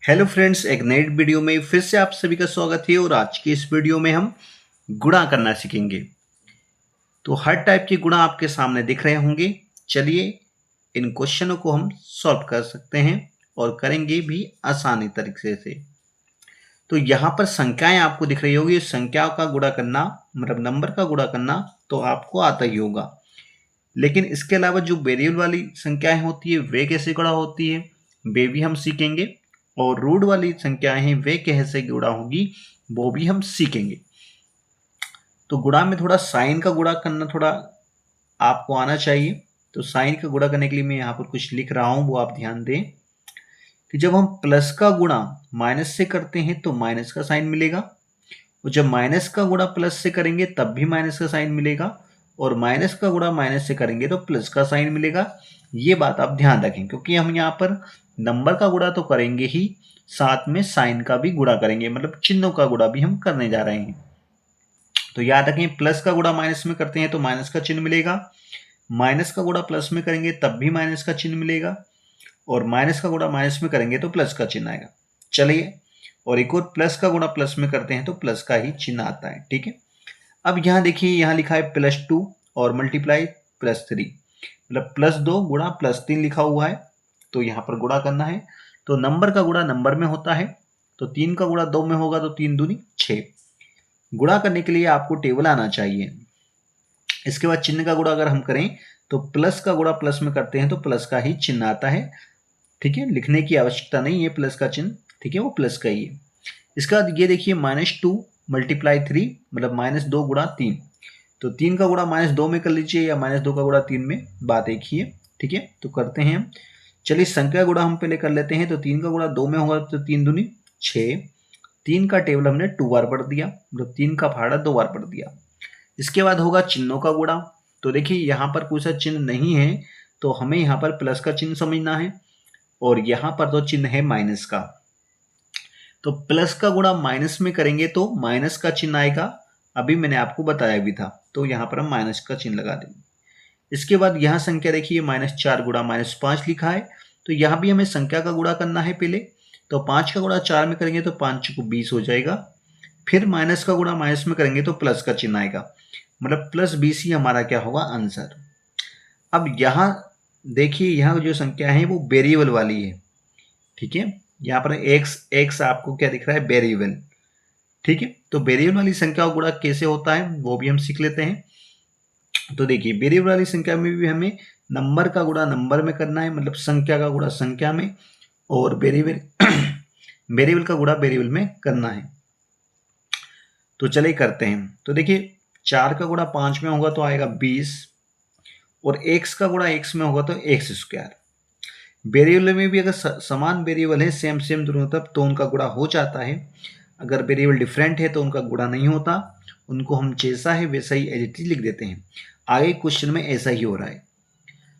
Hello friends, एक नई video में फिर से आप सभी का स्वागत है। और आज की इस वीडियो में हम गुणा करना सीखेंगे। तो हर टाइप के गुणा आपके सामने दिख रहे होंगे। चलिए इन क्वेश्चनों को हम सॉल्व कर सकते हैं और करेंगे भी आसानी तरीके से। तो यहाँ पर संख्याएं आपको दिख रही होगी। संख्याओं का गुणा करना मतलब नंबर का गुणा करना तो आपको आता ही होगा, लेकिन इसके अलावा जो वेरिएबल वाली संख्याएं होती है वे कैसे गुणा होती है वे भी हम सीखेंगे। और रूट वाली संख्याएं हैं वे कैसे गुणा होगी वो भी हम सीखेंगे। तो गुणा में थोड़ा साइन का गुणा करना थोड़ा आपको आना चाहिए। तो साइन का गुणा करने के लिए मैं यहाँ पर कुछ लिख रहा हूँ, वो आप ध्यान दें कि जब हम प्लस का गुणा माइनस से करते हैं तो माइनस का साइन मिलेगा, और जब माइनस का गुणा प्लस से करेंगे तब भी माइनस का साइन मिलेगा, और माइनस का गुणा माइनस से करेंगे तो प्लस का साइन मिलेगा। ये बात आप ध्यान रखें, क्योंकि हम यहाँ पर नंबर का गुणा तो करेंगे ही, साथ में साइन का भी गुणा करेंगे, मतलब चिन्हों का गुणा भी हम करने जा रहे हैं। तो याद रखें, प्लस का गुणा माइनस में करते हैं तो माइनस का चिन्ह मिलेगा, माइनस का गुणा प्लस में करेंगे तब भी माइनस का चिन्ह मिलेगा, और माइनस का गुणा माइनस में करेंगे तो प्लस का चिन्ह आएगा। चलिए, और एक और प्लस का गुणा प्लस में करते हैं तो प्लस का ही चिन्ह आता है। ठीक है, अब यहाँ देखिए, यहाँ लिखा है +2 और मल्टीप्लाई +3, मतलब +2 गुणा +3 लिखा हुआ है। तो यहाँ पर गुणा करना है, तो नंबर का गुणा नंबर में होता है, तो 3 का गुणा 2 में होगा, तो 3 दूनी 6। गुणा करने के लिए आपको टेबल आना चाहिए। इसके बाद चिन्ह का गुणा अगर हम करें तो प्लस का गुणा प्लस में करते हैं तो प्लस का ही चिन्ह आता है। ठीक है, लिखने की आवश्यकता नहीं है प्लस का चिन्ह, ठीक है, वो प्लस का ही है। इसके बाद ये देखिए -2 मल्टीप्लाई 3, मतलब -2 गुणा 3। तो 3 का गुणा -2 में कर लीजिए या -2 का गुणा 3 में, बात एक ही है। ठीक है, तो करते हैं हम। चलिए संख्या गुणा हम पहले कर लेते हैं। तो 3 का गुणा 2 में होगा तो 3 दूनी 6। 3 का टेबल हमने 2 बार पढ़ दिया, मतलब 3 का फाड़ा 2 बार पढ़ दिया। इसके बाद होगा चिन्हों का गुणा। तो देखिए यहाँ पर कोई सा चिन्ह नहीं है, तो हमें यहाँ पर प्लस का चिन्ह समझना है, और यहाँ पर तो चिन्ह है माइनस का। तो प्लस का गुणा माइनस में करेंगे तो माइनस का चिन्ह आएगा, अभी मैंने आपको बताया भी था। तो यहाँ पर हम माइनस का चिन्ह लगा देंगे। इसके बाद यहाँ संख्या देखिए -4 गुणा -5 लिखा है, तो यहाँ भी हमें संख्या का गुणा करना है पहले। तो 5 का गुणा 4 में करेंगे तो 5 को 20 हो जाएगा। फिर माइनस का गुणा माइनस में करेंगे तो प्लस का चिन्ह आएगा, मतलब +20 ही हमारा क्या होगा आंसर। अब यहाँ देखिए, यहाँ जो संख्या है वो वेरिएबल वाली है। ठीक है, यहाँ पर x आपको क्या दिख रहा है, वेरिएबल। ठीक है, तो वेरिएबल वाली संख्या का गुणा कैसे होता है वो भी हम सीख लेते हैं। तो देखिए, वेरिएबल वाली संख्या में भी हमें नंबर का गुणा नंबर में करना है, मतलब संख्या का गुणा संख्या में, और वेरिएबल वेरिएबल का गुणा वेरिएबल में करना है। तो चलिए करते हैं। तो देखिए, 4 का गुणा 5 में होगा तो आएगा 20, और x का गुणा x में होगा तो x²। वेरिएबल में भी अगर समान वेरिएबल है, सेम सेम दोनों तरफ, तो उनका गुणा हो जाता है। अगर वेरिएबल डिफरेंट है तो उनका गुणा नहीं होता, उनको हम जैसा है वैसा ही एज इट इज लिख देते हैं। आगे क्वेश्चन में ऐसा ही हो रहा है।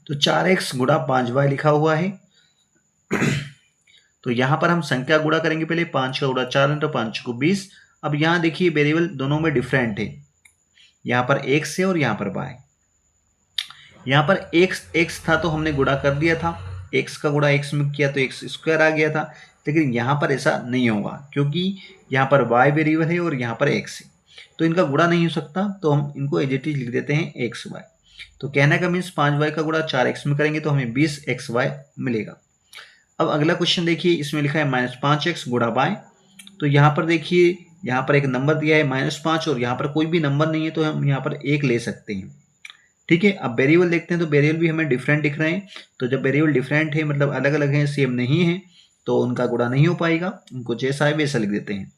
तो 4x गुणा 5y लिखा हुआ है। तो यहाँ पर हम संख्या गुणा करेंगे पहले। 5 का गुणा 4 है तो 5 को 20। अब यहाँ देखिए, वेरिएबल दोनों में डिफरेंट है, यहाँ पर x है और यहाँ पर y। यहाँ पर x था तो हमने गुणा कर दिया था, x का गुणा x में किया तो x² आ गया था। लेकिन यहाँ पर ऐसा नहीं होगा, क्योंकि यहाँ पर y वेरिएबल है और यहाँ पर x है, तो इनका गुणा नहीं हो सकता। तो हम इनको एज इट इज लिख देते हैं xy। तो कहने का मीन्स 5y का गुणा 4x में करेंगे तो हमें 20xy मिलेगा। अब अगला क्वेश्चन देखिए, इसमें लिखा है -5x गुणा y। तो यहाँ पर देखिए, यहाँ पर एक नंबर दिया है -5, और यहाँ पर कोई भी नंबर नहीं है, तो हम यहाँ पर 1 ले सकते हैं। ठीक है, अब वेरिएबल देखते हैं तो वेरिएबल भी हमें डिफरेंट दिख रहे हैं। तो जब वेरिएबल डिफरेंट है, मतलब अलग अलग हैं, सेम नहीं है, तो उनका गुणा नहीं हो पाएगा, उनको जैसा है वैसा लिख देते हैं।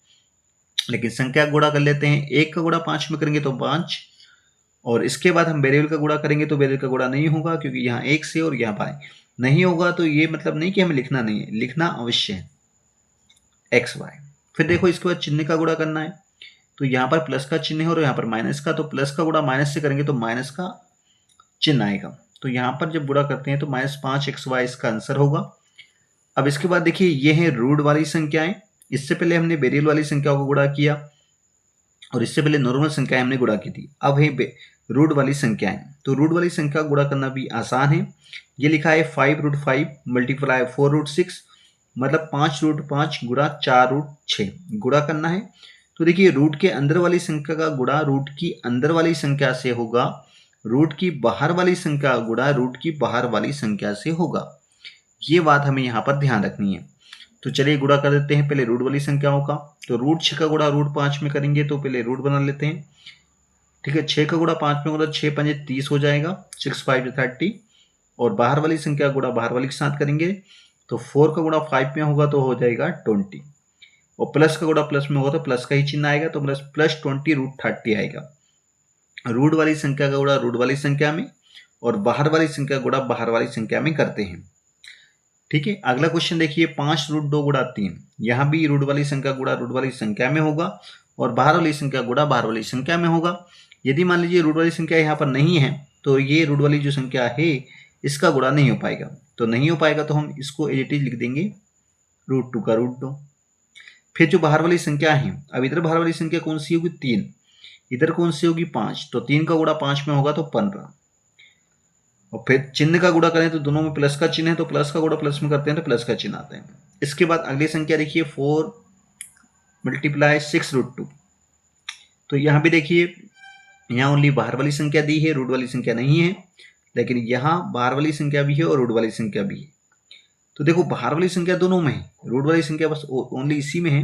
लेकिन संख्या का गुणा कर लेते हैं। 1 का गुणा 5 में करेंगे तो 5, और इसके बाद हम वेरिएबल का गुणा करेंगे तो वेरिएबल का गुणा नहीं होगा, क्योंकि यहाँ x है और यहाँ y नहीं होगा। तो ये मतलब नहीं कि हमें लिखना नहीं है, लिखना अवश्य है xy। फिर देखो, इसके बाद चिन्ह का गुणा करना है। तो यहाँ पर प्लस का चिन्ह है और यहाँ पर माइनस का, तो प्लस का गुणा माइनस से करेंगे तो माइनस का चिन्ह आएगा। तो यहाँ पर जब गुणा करते हैं तो -5xy इसका आंसर होगा। अब इसके बाद देखिए, ये है रूट वाली संख्याएं। इससे पहले हमने वेरिएबल वाली संख्याओं को गुणा किया, और इससे पहले नॉर्मल संख्याएं हमने गुणा की थी। अब है रूट वाली संख्याएं। तो रूट वाली संख्या गुणा करना भी आसान है। ये लिखा है 5√5 मल्टीप्लाई 4√6, मतलब 5√5 गुणा 4√6 गुणा करना है। तो देखिए रूट के अंदर वाली संख्या का गुणा रूट की अंदर वाली संख्या से होगा, रूट की बाहर वाली संख्या का गुणा रूट की बाहर वाली संख्या से होगा। ये बात हमें यहाँ पर ध्यान रखनी है। तो चलिए गुणा कर देते हैं पहले रूट वाली संख्याओं का। तो √6 का गुणा √5 में करेंगे तो पहले रूट बना लेते हैं। ठीक है, 6 का गुणा 5 में होगा, 6 पंजे 30 हो जाएगा, 6 5 30। और बाहर वाली संख्या गुणा बाहर वाली के साथ करेंगे तो 4 का गुणा 5 में होगा तो हो जाएगा 20। और प्लस का गुणा प्लस में होगा तो प्लस का ही चिन्ह आएगा, तो प्लस 20 √30 आएगा। रूट वाली संख्या का गुणा रूट वाली संख्या में और बाहर वाली संख्या गुणा बाहर वाली संख्या में करते हैं। ठीक है, अगला क्वेश्चन देखिए, 5√2 गुणा 3। यहां भी रूट वाली संख्या गुणा रूट वाली संख्या में होगा और बाहर वाली संख्या गुणा बाहर वाली संख्या में होगा। यदि मान लीजिए रूट वाली संख्या यहाँ पर नहीं है तो ये रूट वाली जो संख्या है इसका गुणा नहीं हो पाएगा। तो नहीं हो पाएगा तो हम इसको एज इट इज लिख देंगे √2 का √2। फिर जो बाहर वाली संख्या है, अब इधर बाहर वाली संख्या कौन सी होगी 3, इधर कौन सी होगी 5, तो 3 का गुणा 5 में होगा तो 15। और फिर चिन्ह का गुणा करें तो दोनों में प्लस का चिन्ह है, तो प्लस का गुणा प्लस में करते हैं तो प्लस का चिन्ह आता है। इसके बाद अगली संख्या देखिए 4 × 6√2। तो यहाँ भी देखिए, यहाँ ओनली बाहर वाली संख्या दी है, रूट वाली संख्या नहीं है, लेकिन यहाँ बाहर वाली संख्या भी है और रूट वाली संख्या भी है। तो देखो बाहर वाली संख्या दोनों में है, रूट वाली संख्या बस ओनली इसी में है,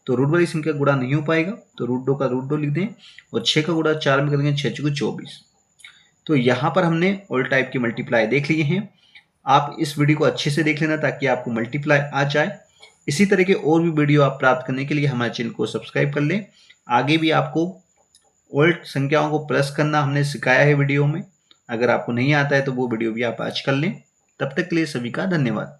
तो रूट वाली संख्या गुणा नहीं हो पाएगा, तो √2 का √2 लिख दें। और 6 का गुणा 4 में करेंगे 6 × 24। तो यहाँ पर हमने ऑल टाइप के मल्टीप्लाई देख लिए हैं। आप इस वीडियो को अच्छे से देख लेना ताकि आपको मल्टीप्लाई आ जाए। इसी तरह के और भी वीडियो आप प्राप्त करने के लिए हमारे चैनल को सब्सक्राइब कर लें। आगे भी आपको ऑल संख्याओं को प्लस करना हमने सिखाया है वीडियो में। अगर आपको नहीं आता है तो वो वीडियो भी आप आज कर लें। तब तक के लिए सभी का धन्यवाद।